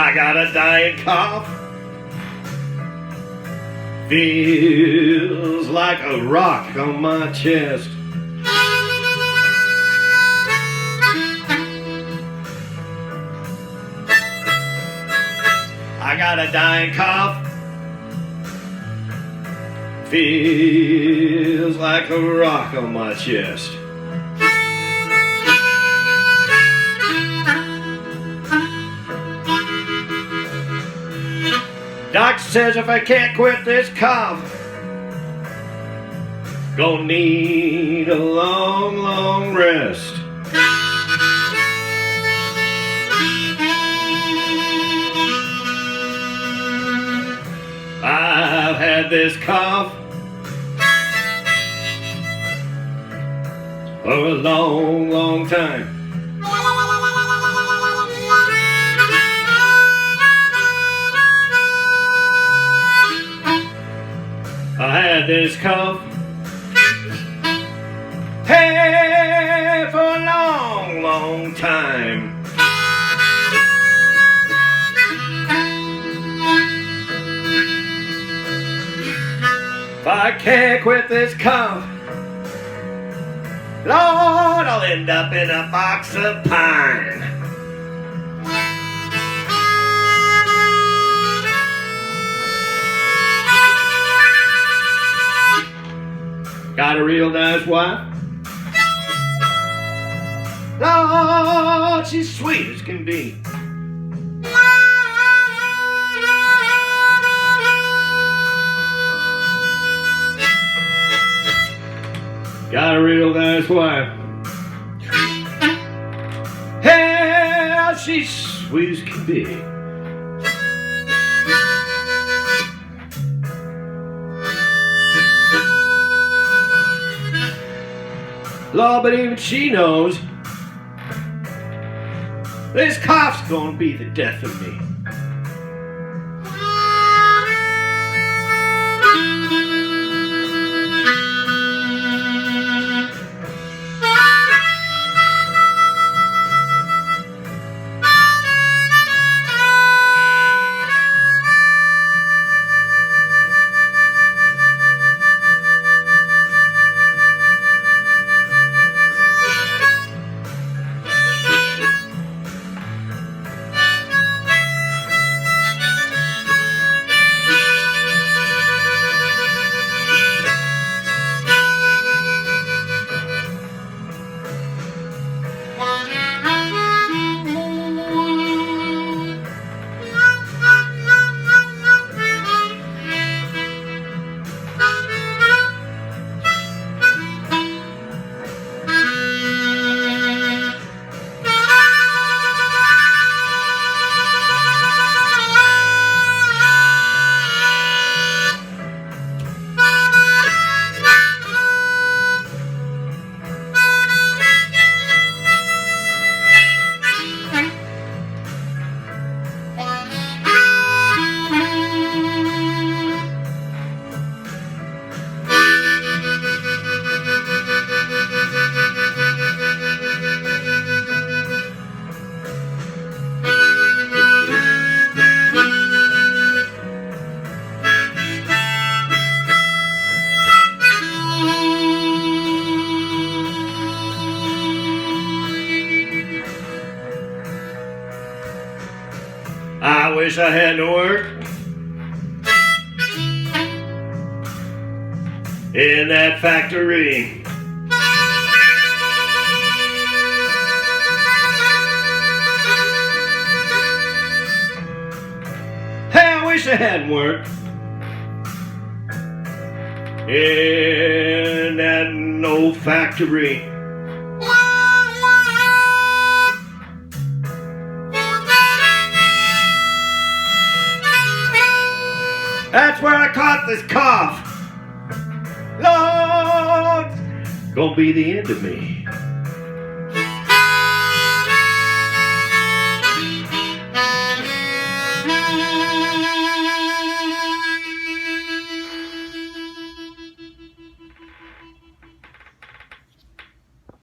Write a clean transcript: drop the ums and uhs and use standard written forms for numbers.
I got a dying cough. Feels like a rock on my chest. I got a dying cough. Feels like a rock on my chest. Doctor says if I can't quit this cough, gonna need a long, long rest. I've had this cough for a long, long time. I had this cough, hey, for a long, long time. If I can't quit this cough, Lord, I'll end up in a box of pine. Got a real nice wife. Lord, she's sweet as can be. Got a real nice wife. Hell, she's sweet as can be. Lord, but even she knows this cough's gonna be the death of me. I wish I had to work in that factory. Hey, I wish I hadn't worked in that old factory. That's where I caught this cough. Lord, gonna be the end of me.